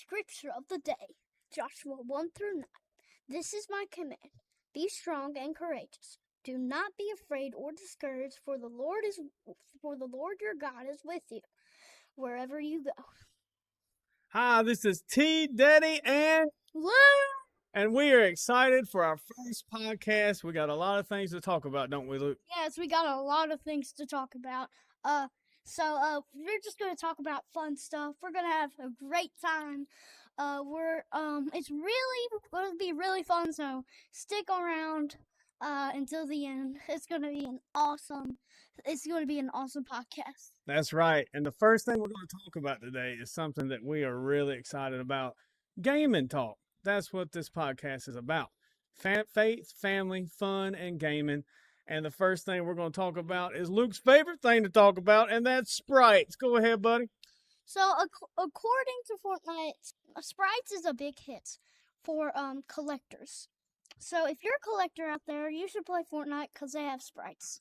Scripture of the day, Joshua 1 through 9. This is my command. Be strong and courageous. Do not be afraid or discouraged, for the Lord your God is with you wherever you go. Hi, this is T Daddy and Woo! we are excited for our first podcast. We got a lot of things to talk about, don't we, Luke? Yes, we got a lot of things to talk about. We're just gonna talk about fun stuff. We're gonna have a great time. It's really going to be really fun. So stick around until the end. It's going to be an awesome podcast. That's right. And the first thing we're going to talk about today is something that we are really excited about: gaming talk. That's what this podcast is about: faith, family, fun, and gaming. And the first thing we're going to talk about is Luke's favorite thing to talk about, and that's sprites. Go ahead, buddy. So, according to Fortnite, sprites is a big hit for collectors. So, if you're a collector out there, you should play Fortnite because they have sprites.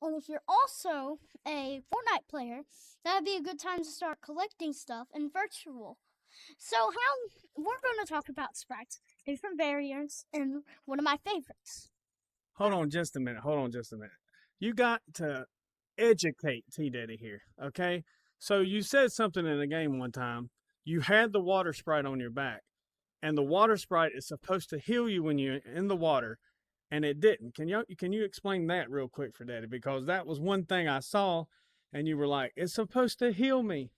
And if you're also a Fortnite player, that would be a good time to start collecting stuff in virtual. So, we're going to talk about sprites, different variants, and one of my favorites. Hold on just a minute. You got to educate T Daddy here, okay? So you said something in the game one time. You had the water sprite on your back, and the water sprite is supposed to heal you when you're in the water, and it didn't. Can you explain that real quick for Daddy? Because that was one thing I saw, and you were like, "It's supposed to heal me."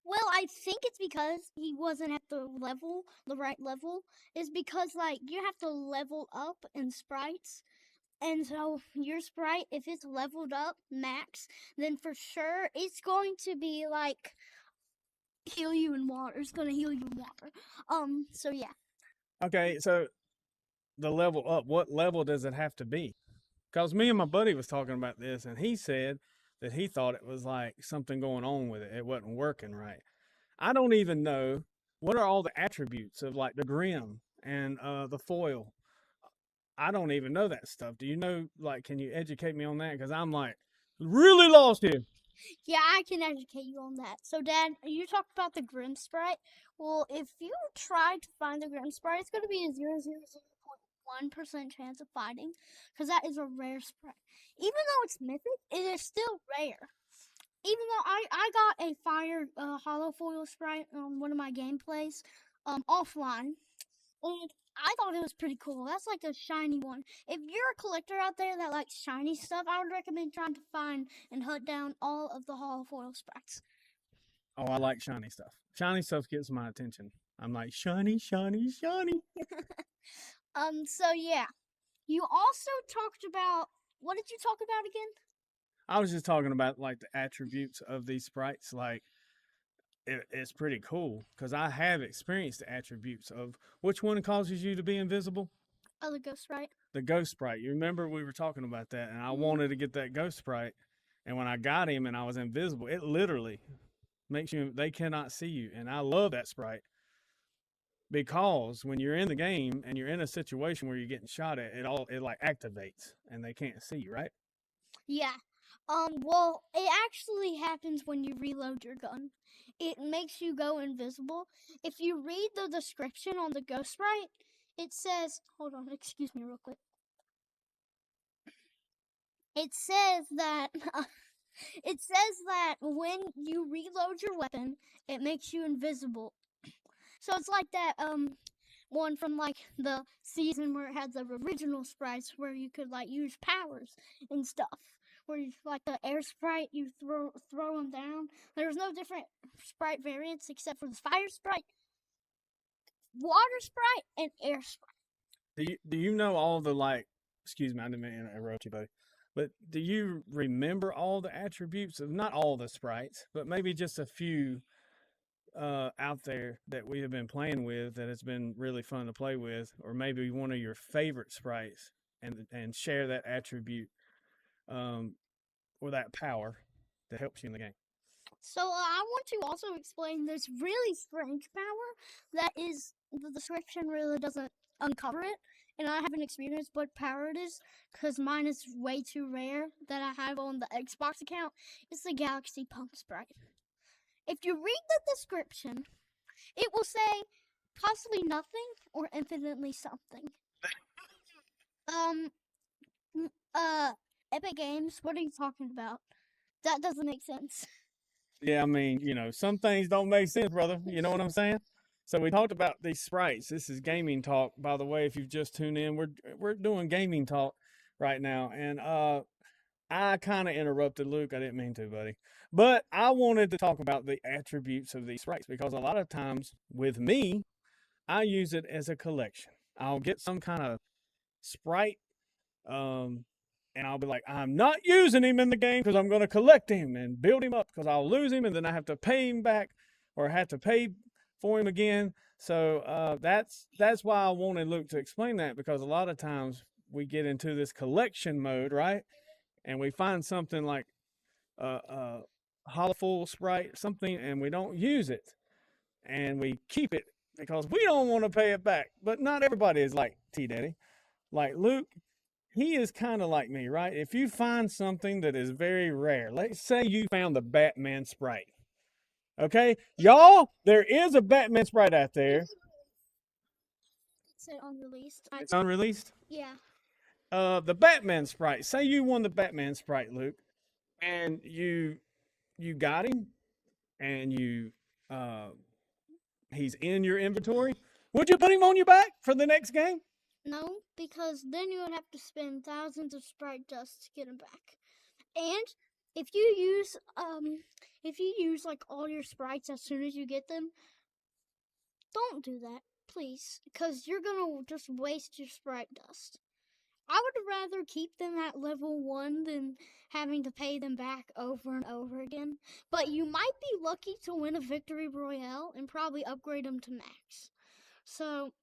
Well, I think it's because he wasn't at the right level. Is because you have to level up in sprites. And so your sprite, if it's leveled up max, then for sure it's going to be heal you in water. It's going to heal you in water. So yeah. Okay, so the level up, what level does it have to be? Because me and my buddy was talking about this, and he said that he thought it was like something going on with it. It wasn't working right. I don't even know what are all the attributes of like the grim and the foil. I don't even know that stuff. Do you know, like, can you educate me on that? Because I'm like really lost here. Yeah, I can educate you on that. So, Dad, you talked about the Grim Sprite. Well, if you try to find the Grim Sprite, it's going to be a 0.1% chance of finding, because that is a rare sprite. Even though it's mythic, it is still rare. Even though I got a fire hollow foil sprite on one of my gameplays offline, and I thought it was pretty cool. That's like a shiny one. If you're a collector out there that likes shiny stuff, I would recommend trying to find and hunt down all of the hollow foil sprites. Oh, I like shiny stuff. Shiny stuff gets my attention. I'm like, shiny, shiny, shiny. So yeah. You also talked about, what did you talk about again? I was just talking about like the attributes of these sprites. Like, it's pretty cool because I have experienced the attributes of which one causes you to be invisible. Oh, the ghost sprite. The ghost sprite. You remember we were talking about that, and I wanted to get that ghost sprite, and when I got him and I was invisible, it literally makes you, they cannot see you, and I love that sprite because when you're in the game and you're in a situation where you're getting shot at, it like activates and they can't see you, right? Yeah. Well, it actually happens when you reload your gun. It makes you go invisible. If you read the description on the ghost sprite, it says, hold on, excuse me real quick. It says that when you reload your weapon, it makes you invisible. So it's like that one from like the season where it had the original sprites where you could like use powers and stuff. Where you like the air sprite, you throw them down. There's no different sprite variants except for the fire sprite, water sprite, and air sprite. Do you know all the like? Excuse me, I didn't mean to interrupt you, buddy. But do you remember all the attributes of not all the sprites, but maybe just a few out there that we have been playing with that has been really fun to play with, or maybe one of your favorite sprites, and share that attribute or that power that helps you in the game? So I want to also explain this really strange power that is, the description really doesn't uncover it, and I haven't experienced what power it is because mine is way too rare that I have on the Xbox account. It's the Galaxy Pump Sprite. If you read the description, it will say possibly nothing or infinitely something. Um, Epic Games, what are you talking about? That doesn't make sense. Yeah, I mean, some things don't make sense, brother. You know what I'm saying? So we talked about these sprites. This is gaming talk, by the way. If you've just tuned in, we're doing gaming talk right now, and I kind of interrupted Luke. I didn't mean to, buddy, but I wanted to talk about the attributes of these sprites because a lot of times with me, I use it as a collection. I'll get some kind of sprite, um, and I'll be like, I'm not using him in the game because I'm going to collect him and build him up because I'll lose him and then I have to pay him back or have to pay for him again. So that's why I wanted Luke to explain that, because a lot of times we get into this collection mode, right? And we find something like a hollow sprite, something, and we don't use it, and we keep it because we don't want to pay it back. But not everybody is like T Daddy. Like Luke, he is kind of like me, right? If you find something that is very rare, let's say you found the Batman sprite. Okay, y'all, there is a Batman sprite out there. It's unreleased. It's unreleased. Yeah. The Batman sprite. Say you won the Batman sprite, Luke, and you got him, and uh he's in your inventory. Would you put him on your back for the next game? No, because then you would have to spend thousands of sprite dust to get them back. And if you use like all your sprites as soon as you get them, don't do that, please, because you're gonna just waste your sprite dust. I would rather keep them at level 1 than having to pay them back over and over again. But you might be lucky to win a victory royale and probably upgrade them to max. So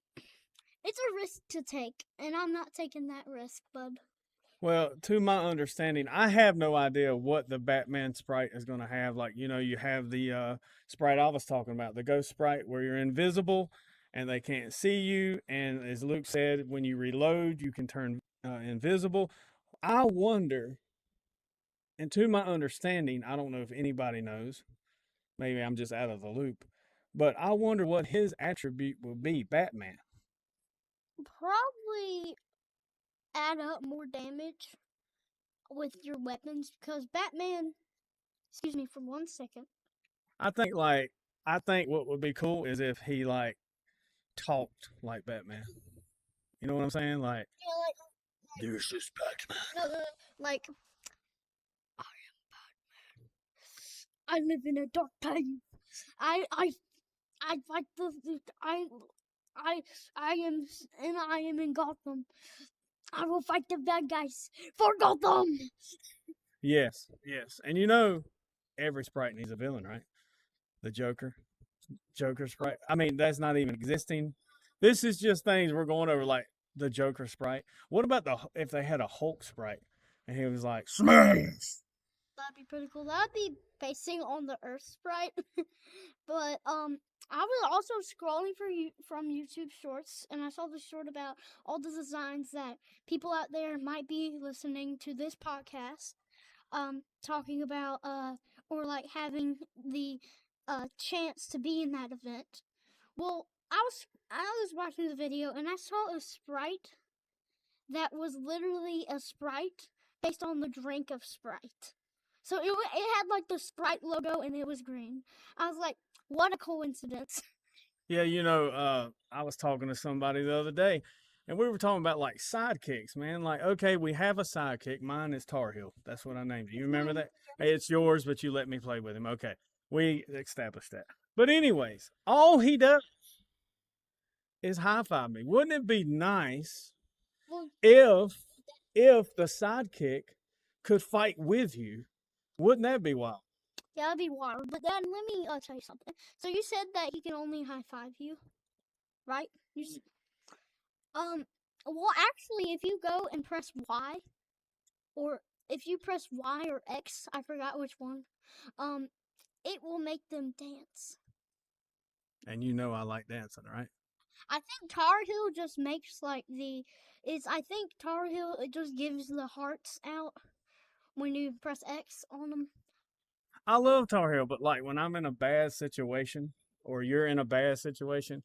it's a risk to take, and I'm not taking that risk, bud. Well, to my understanding, I have no idea what the Batman sprite is going to have. Like, you have the sprite I was talking about, the ghost sprite, where you're invisible and they can't see you. And as Luke said, when you reload, you can turn invisible. I wonder, and to my understanding, I don't know if anybody knows. Maybe I'm just out of the loop. But I wonder what his attribute will be, Batman. Probably add up more damage with your weapons because Batman. Excuse me for 1 second. I think what would be cool is if he like talked like Batman. You know what I'm saying? Like, Yeah, this is Batman. no, like I live in a dark time. I I I fight I I am I am in Gotham. I will fight the bad guys for Gotham. Yes, yes. And every sprite needs a villain, right? The Joker sprite. I mean, that's not even existing. This is just things we're going over, like the Joker sprite. What about if they had a Hulk sprite and he was like, smash? That'd be pretty cool. That'd be basing on the Earth sprite. But I was also scrolling from YouTube Shorts, and I saw this short about all the designs that people out there might be listening to this podcast, talking about or like having the chance to be in that event. Well, I was watching the video and I saw a sprite that was literally a sprite based on the drink of Sprite. So it had like the Sprite logo and it was green. I was like, what a coincidence. Yeah, I was talking to somebody the other day, and we were talking about like sidekicks, man. Like, okay, we have a sidekick. Mine is Tar Heel. That's what I named it. You remember that? Hey, it's yours, but you let me play with him. Okay, we established that. But anyways, all he does is high five me. Wouldn't it be nice Well, if the sidekick could fight with you? Wouldn't that be wild? yeah, that'd be wild. But then let me tell you something. So you said that he can only high five you, right? Well, actually, if you go and press Y, or if you press Y or X, I forgot which one, um, it will make them dance. And I like dancing, right? I think Tar Heel just makes like I think Tar Heel it just gives the hearts out when you press X on them. I love Tar Heel, but like when I'm in a bad situation or you're in a bad situation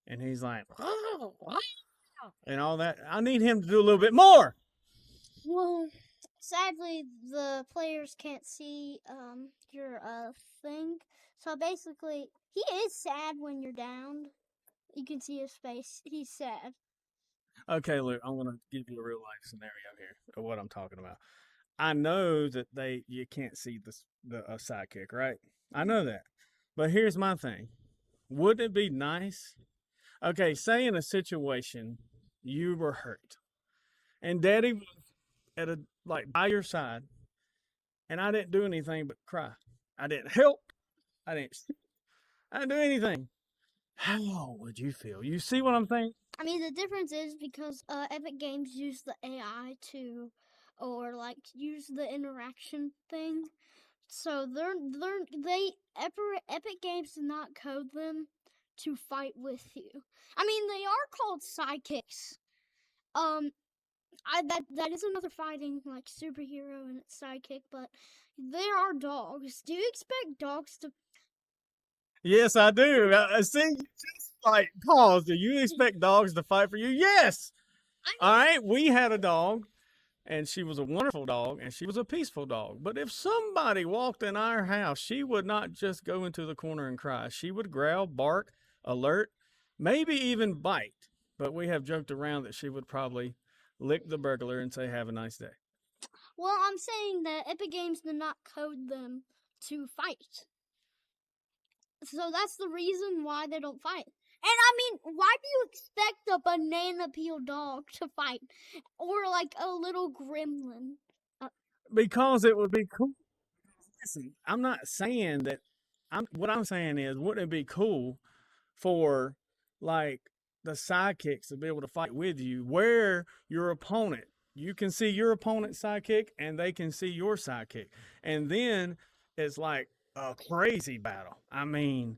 and he's like, and all that, I need him to do a little bit more. Well, sadly, the players can't see your thing. So basically, he is sad when you're downed. You can see his face. He's sad. Okay, Luke, I'm gonna give you a real life scenario here of what I'm talking about. I know that you can't see the sidekick, right? I know that, but here's my thing: wouldn't it be nice? Okay, say in a situation you were hurt and Daddy was at a like by your side, and I didn't do anything but cry. I didn't help. I didn't. I didn't do anything. How would you feel? You see what I'm saying? I mean, the difference is because Epic Games use the AI to, or like use the interaction thing. So Epic Games did not code them to fight with you. I mean, they are called sidekicks. Um, that is another fighting like superhero and its sidekick, but they are dogs. Do you expect dogs to? Yes, I do. See, just like pause. Do you expect dogs to fight for you? Yes. I All mean, right. We had a dog, and she was a wonderful dog, and she was a peaceful dog. But if somebody walked in our house, she would not just go into the corner and cry. She would growl, bark, alert, maybe even bite. But we have joked around that she would probably lick the burglar and say, "Have a nice day." well, I'm saying that Epic Games did not code them to fight. So that's the reason why they don't fight. And I mean, why do you expect a banana peel dog to fight? Or like a little gremlin? Uh, Because it would be cool. Listen, I'm not saying that. What I'm saying is, wouldn't it be cool for like the sidekicks to be able to fight with you, where your opponent, you can see your opponent's sidekick and they can see your sidekick, and then it's like a crazy battle. I mean,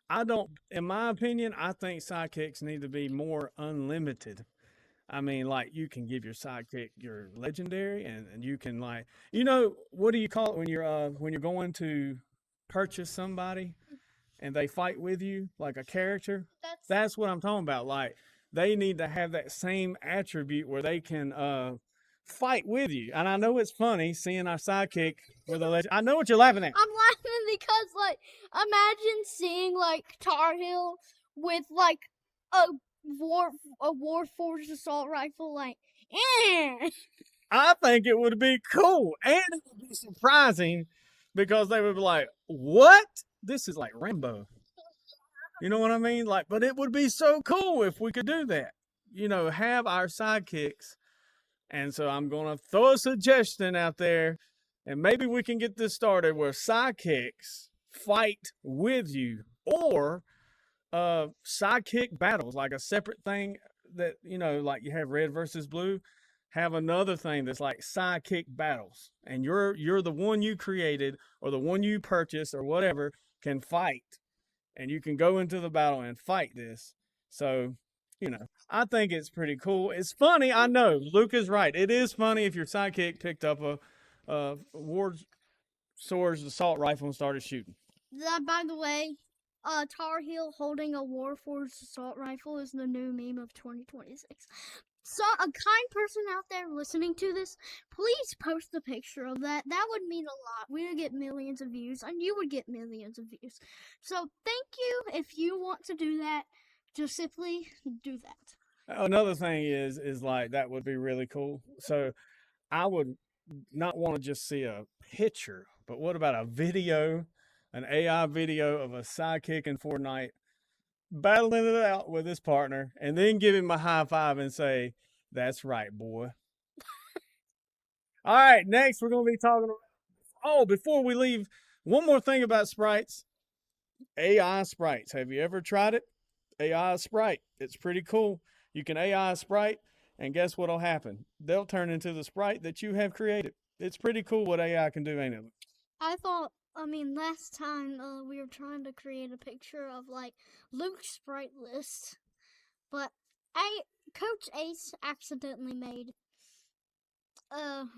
I don't. In my opinion, I think sidekicks need to be more unlimited. I mean, like you can give your sidekick your legendary, and you can like, what do you call it when you're going to purchase somebody and they fight with you like a character? that's That's what I'm talking about. Like they need to have that same attribute where they can fight with you. And I know it's funny seeing our sidekick with a legend. I know what you're laughing at. I'm laughing because like imagine seeing like Tar Heel with like a war a Warforged assault rifle like eh. I think it would be cool and it would be surprising because they would be like, "What? This is like Rambo." You know what I mean? Like, but it would be so cool if we could do that. Have our sidekicks. And so I'm going to throw a suggestion out there, and maybe we can get this started where sidekicks fight with you, or sidekick battles, like a separate thing that, like you have red versus blue. Have another thing that's like sidekick battles, and you're the one you created or the one you purchased or whatever can fight, and you can go into the battle and fight this. So, I think it's pretty cool. It's funny. I know Luke is right. It is funny if your sidekick picked up a war swords assault rifle and started shooting. That, by the way, Tar Heel holding a Warforged assault rifle is the new meme of 2026. So, a kind person out there listening to this, please post a picture of that. That would mean a lot. We would get millions of views, and you would get millions of views. So, thank you. If you want to do that, just simply do that. Another thing is like that would be really cool. So I would not want to just see a picture, but what about a video, an AI video of a sidekick in Fortnite battling it out with his partner, and then give him a high five and say, "That's right, boy." All right, next we're going to be talking. Oh, before we leave, one more thing about sprites. AI sprites. Have you ever tried it? AI sprite. It's pretty cool. You can AI sprite, and guess what'll happen? They'll turn into the sprite that you have created. It's pretty cool what AI can do, ain't it? I mean, last time we were trying to create a picture of like Luke's sprite list, but Coach Ace accidentally made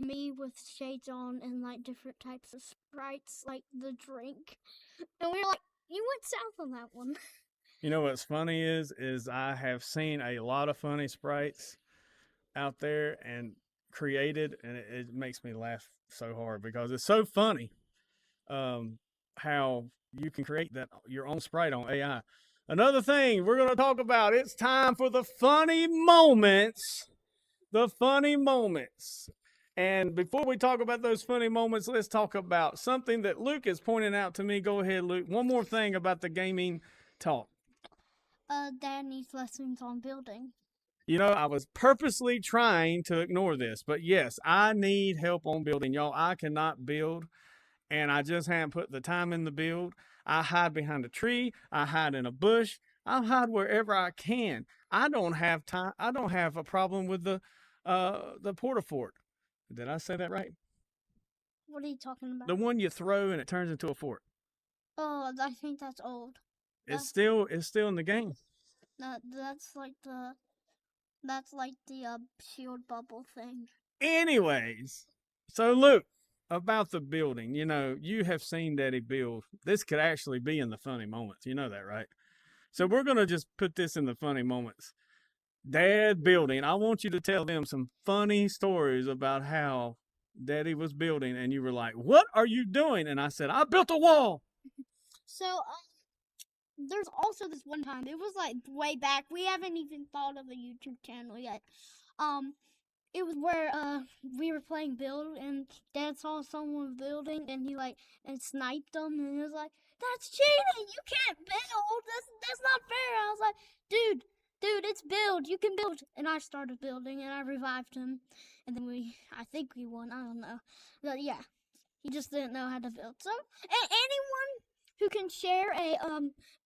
me with shades on and like different types of sprites, like the drink, and we were like, you went south on that one. You know what's funny is I have seen a lot of funny sprites out there and created, and it makes me laugh so hard because it's so funny. How you can create that your own sprite on AI. Another thing we're going to talk about. It's time for the funny moments. The funny moments. And before we talk about those funny moments, let's talk about something that Luke is pointing out to me. Go ahead, Luke. One more thing about the gaming talk. Dad needs lessons on building. You know, I was purposely trying to ignore this, but yes, I need help on building, y'all. I cannot build, and I just haven't put the time in the build. I hide behind a tree, I hide in a bush, I hide wherever I can. I don't have time. I don't have a problem with the porta fort. Did I say that right? What are you talking about? The one you throw and it turns into a fort. Oh, I think that's old. It's still in the game. That's like the shield bubble thing. Anyways, so Luke, about the building, you have seen Daddy build. This could actually be in the funny moments. You know that, right? So we're going to just put this in the funny moments. Dad building. I want you to tell them some funny stories about how Daddy was building and you were like, "What are you doing?" And I said, "I built a wall." So, there's also this one time. It was like way back. We haven't even thought of a YouTube channel yet. Um, it was where we were playing build and Dad saw someone building and he like and sniped them and he was like, "That's cheating! You can't build. That's not fair." I was like, "Dude, it's build. You can build." And I started building and I revived him, and then I think we won. I don't know, but yeah, he just didn't know how to build. So, anyone who can share a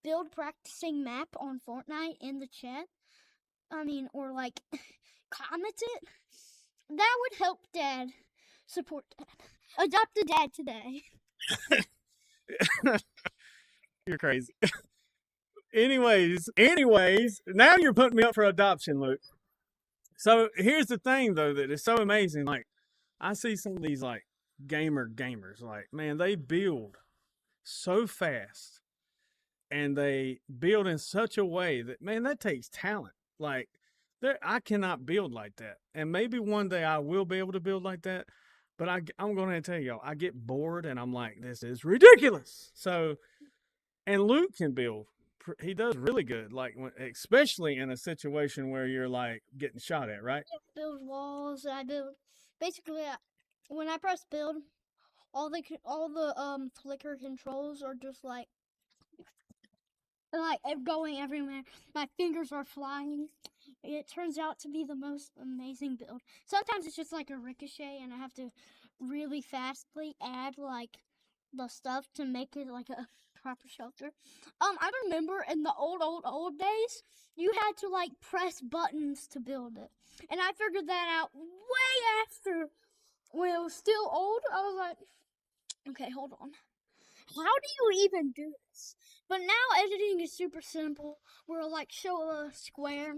build practicing map on Fortnite in the chat, or like comment it, that would help Dad support Dad. Adopt a dad today. You're crazy. anyways, now you're putting me up for adoption, Luke. So here's the thing, though, that is so amazing. Like, I see some of these like gamers, like, man, they build so fast and they build in such a way that, man, that takes talent. Like, I cannot build like that, and maybe one day I will be able to build like that. But I'm going to tell y'all, I get bored and I'm like, this is ridiculous. So, and Luke can build. He does really good, like especially in a situation where you're like getting shot at, right? I build walls. I build basically when I press build, all the flicker controls are just like going everywhere. My fingers are flying. It turns out to be the most amazing build. Sometimes it's just like a ricochet, and I have to really fastly add like the stuff to make it like a proper shelter. I remember in the old days, you had to like press buttons to build it, and I figured that out way after when it was still old. I was like, okay, hold on. How do you even do this? But now editing is super simple. We'll like show a square,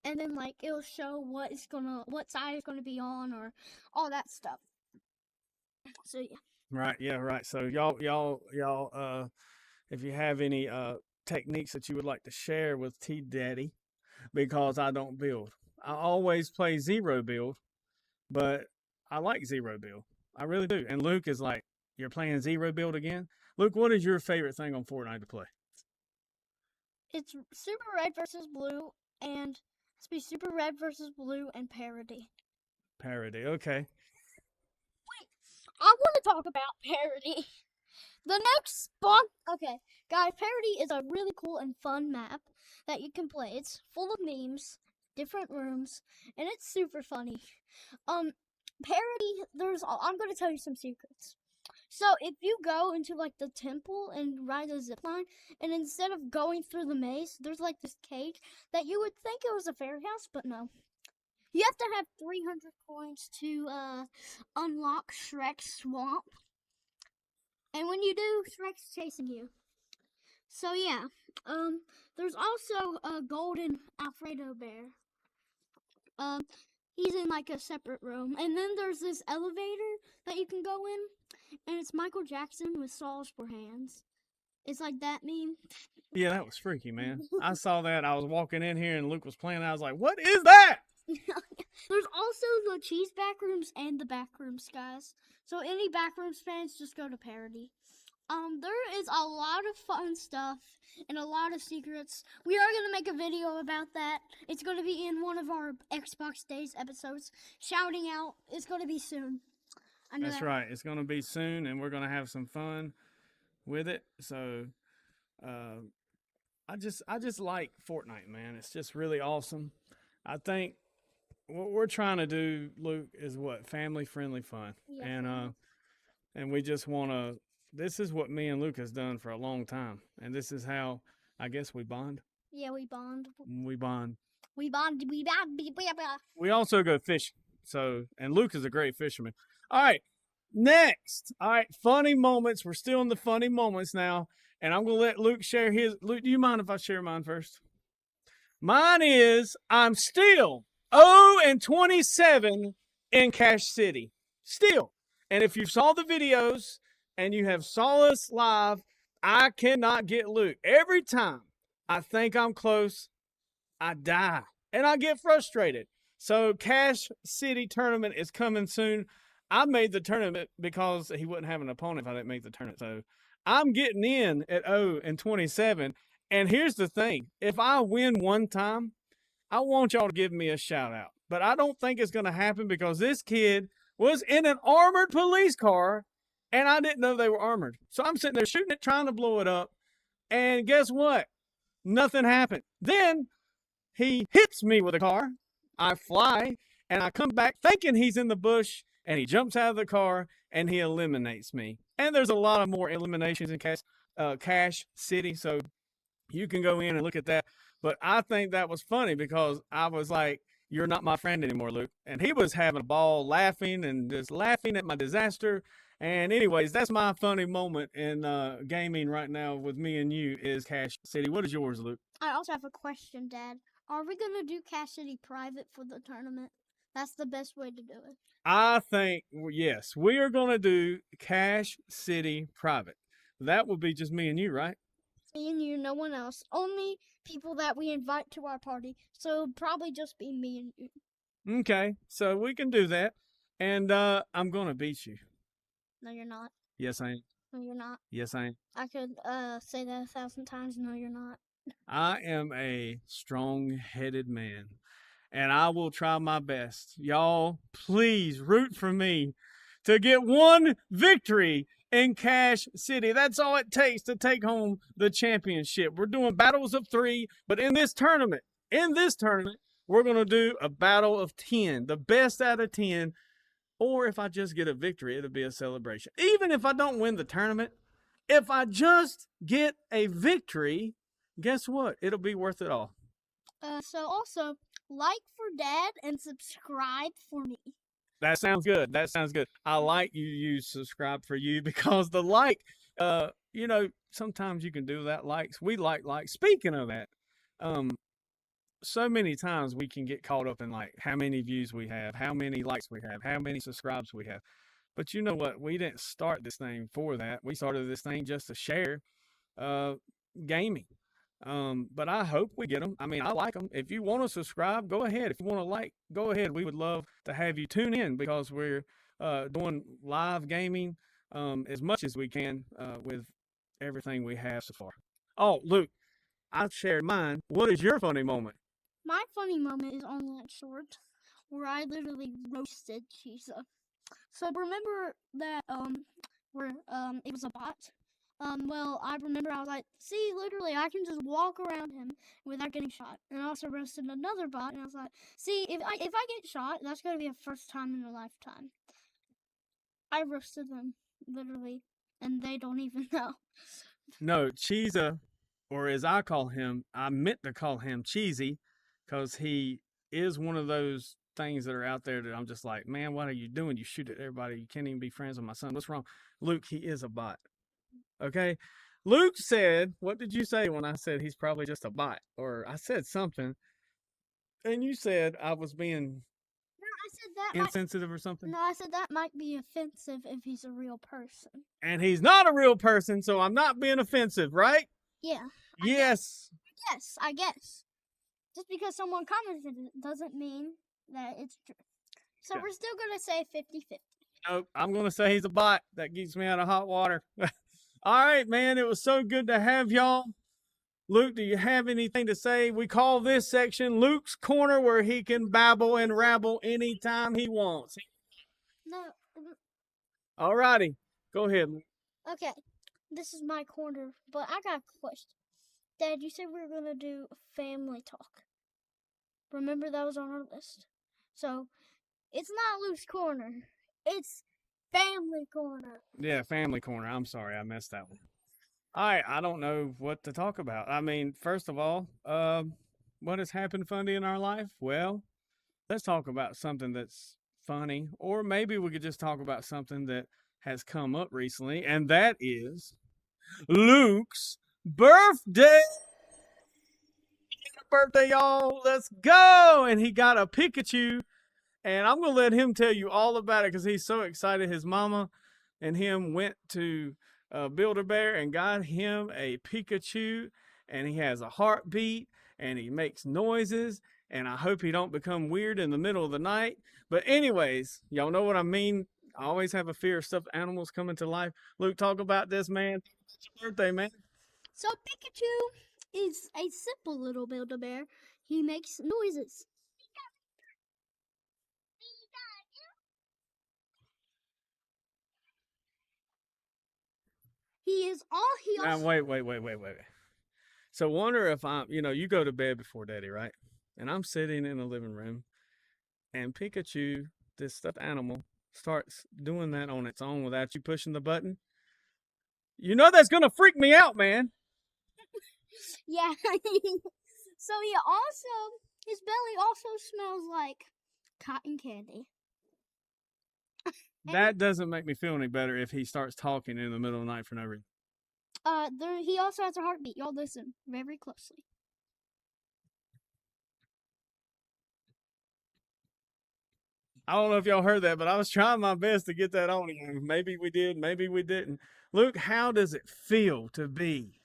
and then like it'll show what side it's gonna be on, or all that stuff. So yeah. Right. Yeah. Right. So y'all. If you have any techniques that you would like to share with T Daddy, because I don't build. I always play zero build, but I like zero build. I really do. And Luke is like, you're playing zero build again? Luke, what is your favorite thing on Fortnite to play? It's Super Red versus Blue, and it's be Super Red versus Blue and Parody. Parody. Okay. Wait, I want to talk about Parody. The next spawn. Okay, guys, Parody is a really cool and fun map that you can play. It's full of memes, different rooms, and it's super funny. Parody. I'm going to tell you some secrets. So if you go into like the temple and ride a zip line, and instead of going through the maze, there's like this cage that you would think it was a fairy house, but no. You have to have 300 coins to unlock Shrek's swamp, and when you do, Shrek's chasing you. So yeah, there's also a golden Alfredo bear. Um, He's in like a separate room. And then there's this elevator that you can go in, and it's Michael Jackson with saws for hands. It's like that meme. Yeah, that was freaky, man. I saw that. I was walking in here and Luke was playing. I was like, "What is that?" There's also the cheese backrooms and the backrooms, guys. So any backrooms fans, just go to Parody. There is a lot of fun stuff and a lot of secrets. We are gonna make a video about that. It's gonna be in one of our Xbox Days episodes. Shouting out, it's gonna be soon. I know That's that. right. It's gonna be soon, and we're gonna have some fun with it. So, uh, I just like Fortnite, man. It's just really awesome. I think what we're trying to do, Luke, is what family friendly fun, Yeah, and we just want to. This is what me and Luke has done for a long time, and this is how I guess we bond. yeah, we bond. We bond. We bond. We bond. We also go fishing. So, and Luke is a great fisherman. All right, next. All right, funny moments. We're still in the funny moments now, and I'm gonna let Luke share his. Luke, do you mind if I share mine first? Mine is I'm still 0-27 in Cache City. Still. And if you saw the videos and you have saw us live, I cannot get Luke. Every time I think I'm close, I die. And I get frustrated. So Cache City tournament is coming soon. I made the tournament because he wouldn't have an opponent if I didn't make the tournament. So I'm getting in at 0-27. And here's the thing. If I win one time, I want y'all to give me a shout out. But I don't think it's going to happen because this kid was in an armored police car and I didn't know they were armored. So I'm sitting there shooting it, trying to blow it up. And guess what? Nothing happened. Then he hits me with a car. I fly and I come back thinking he's in the bush and he jumps out of the car and he eliminates me. And there's a lot of more eliminations in Cache City. So you can go in and look at that. But I think that was funny because I was like, "You're not my friend anymore, Luke." And he was having a ball laughing and just laughing at my disaster. And anyways, that's my funny moment in gaming right now with me and you is Cache City. What is yours, Luke? I also have a question, Dad. Are we gonna do Cache City private for the tournament? That's the best way to do it. I think, yes, we are going to do Cache City private. That will be just me and you, right? Me and you, no one else. Only people that we invite to our party. So probably just be me and you. Okay, so we can do that. And I'm going to beat you. No, you're not. Yes, I am. No, you're not. Yes, I am. I could say that 1,000 times. No, you're not. I am a strong headed man. And I will try my best. Y'all, please root for me to get one victory in Cache City. That's all it takes to take home the championship. We're doing battles of 3, but in this tournament, we're going to do a battle of 10, the best out of 10. Or if I just get a victory, it'll be a celebration. Even if I don't win the tournament, if I just get a victory, guess what? It'll be worth it all. So also, like for Dad and subscribe for me. That sounds good. That sounds good. I like you use subscribe for you because the like, sometimes you can do that likes. We like likes. Speaking of that, so many times we can get caught up in like how many views we have, how many likes we have, how many subscribes we have. But you know what? We didn't start this thing for that. We started this thing just to share gaming. But I hope we get them. I mean, I like them. If you want to subscribe, go ahead. If you want to like, go ahead. We would love to have you tune in because we're doing live gaming as much as we can with everything we have so far. Oh, Luke, I shared mine. What is your funny moment? My funny moment is on that short where I literally roasted Chisa. So remember that where it was a bot? Well, I remember I was like, see, literally, I can just walk around him without getting shot. And I also roasted another bot, and I was like, see, if I get shot, that's gonna be a first time in a lifetime. I roasted them, literally, and they don't even know. No, Cheesa, or as I call him, I meant to call him Cheesy, because he is one of those things that are out there that I'm just like, man, what are you doing? You shoot at everybody. You can't even be friends with my son. What's wrong? Luke, he is a bot. Okay. Luke said, what did you say when I said he's probably just a bot? Or I said something, and you said I was being that might. insensitive or something? No, I said that might be offensive if he's a real person. And he's not a real person, so I'm not being offensive, right? Yeah. Yes. I guess. Just because someone commented it doesn't mean that it's true. So Yeah. we're still going to say 50-50. Nope, I'm going to say he's a bot. That keeps me out of hot water. All right, man. It was so good to have y'all. Luke, do you have anything to say? We call this section Luke's Corner, where he can babble and rabble anytime he wants. No. All righty. Go ahead. Okay. This is my corner, but I got a question. Dad, you said we were going to do family talk. Remember that was on our list. So, it's not Luke's Corner. It's Family Corner. Yeah, Family Corner. I'm sorry. I messed that one. All right. I don't know what to talk about. I mean, first of all, what has happened funny in our life? Well, let's talk about something that's funny, or maybe we could just talk about something that has come up recently, and that is Luke's birthday. Birthday, y'all. Let's go. And he got a Pikachu, and I'm going to let him tell you all about it because he's so excited. His mama and him went to Build-A-Bear and got him a Pikachu, and he has a heartbeat, and he makes noises, and I hope he don't become weird in the middle of the night. But anyways, y'all know what I mean. I always have a fear of stuffed animals coming to life. Luke, talk about this, man. It's your birthday, man. So, Pikachu is a simple little Build-A-Bear. He makes noises. He is all he Now, also. wait. So wonder if you go to bed before daddy, right? And I'm sitting in the living room, and Pikachu, this stuffed animal, starts doing that on its own without you pushing the button. You know that's gonna freak me out, man. Yeah. So, his belly also smells like cotton candy. That doesn't make me feel any better if he starts talking in the middle of the night for no reason. He also has a heartbeat. Y'all listen very closely. I don't know if y'all heard that, but I was trying my best to get that on you. Maybe we did, maybe we didn't. Luke, how does it feel to be?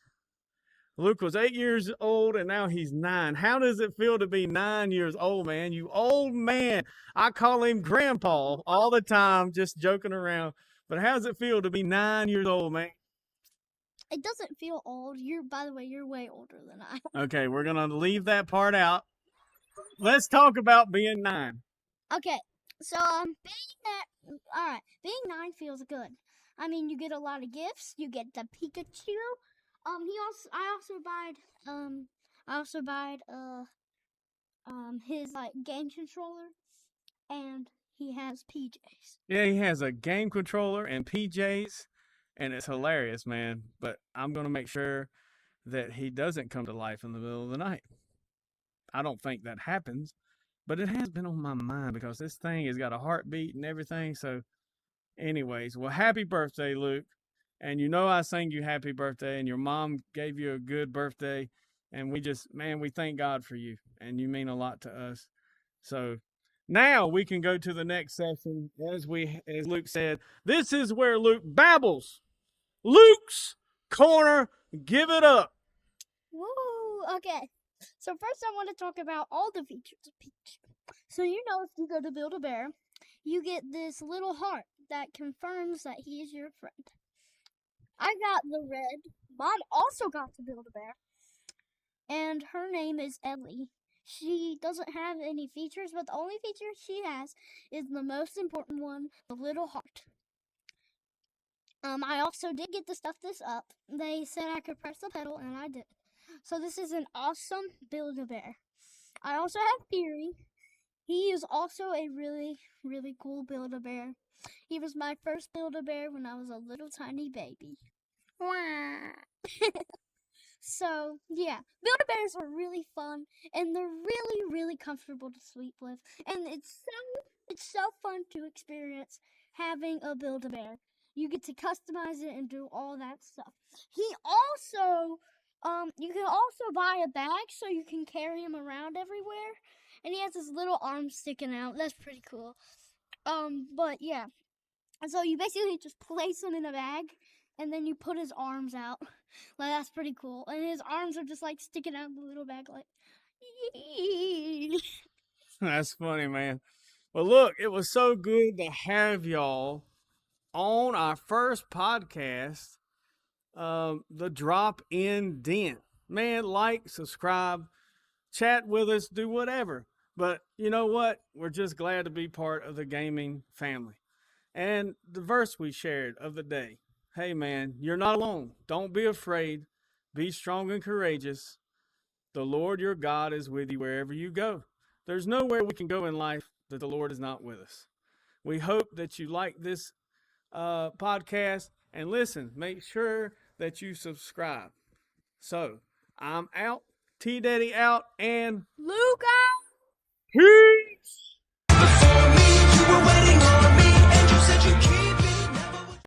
Luke was 8 years old and now he's 9. How does it feel to be 9 years old, man? You old man. I call him grandpa all the time, just joking around. But how does it feel to be 9 years old, man? It doesn't feel old. By the way, you're way older than I. Okay, we're going to leave that part out. Let's talk about being 9. Okay, so all right, being 9 feels good. I mean, you get a lot of gifts. You get the Pikachu. I also buy his like game controller, and he has PJs. Yeah, he has a game controller and PJs, and it's hilarious, man. But I'm going to make sure that he doesn't come to life in the middle of the night. I don't think that happens, but it has been on my mind because this thing has got a heartbeat and everything. So, anyways, well, happy birthday, Luke. And you know I sang you happy birthday, and your mom gave you a good birthday. And we thank God for you, and you mean a lot to us. So now we can go to the next session. As Luke said, this is where Luke babbles. Luke's Corner, give it up. Woo! Okay. So first, I want to talk about all the features of Peach. So if you go to Build-A-Bear, you get this little heart that confirms that he is your friend. I got the red. Mom also got to Build-A-Bear, and her name is Ellie. She doesn't have any features, but the only feature she has is the most important one, the little heart. I also did get to stuff this up. They said I could press the pedal, and I did. So this is an awesome Build-A-Bear. I also have Fury. He is also a really, really cool Build-A-Bear. He was my first Build-A-Bear when I was a little tiny baby. So, yeah, Build-A-Bears are really fun, and they're really, really comfortable to sleep with. And it's so fun to experience having a Build-A-Bear. You get to customize it and do all that stuff. You can also buy a bag so you can carry him around everywhere. And he has his little arm sticking out. That's pretty cool. But yeah. And so you basically just place him in a bag, and then you put his arms out. Like that's pretty cool. And his arms are just like sticking out of the little bag, like. That's funny, man. Well, look, it was so good to have y'all on our first podcast, the Drop In Den. Man, like, subscribe, chat with us, do whatever. But you know what? We're just glad to be part of the gaming family. And the verse we shared of the day, hey man, you're not alone. Don't be afraid. Be strong and courageous. The Lord your God is with you wherever you go. There's nowhere we can go in life that the Lord is not with us. We hope that you like this podcast. And listen, make sure that you subscribe. So I'm out. T Daddy out. And Luca! peace.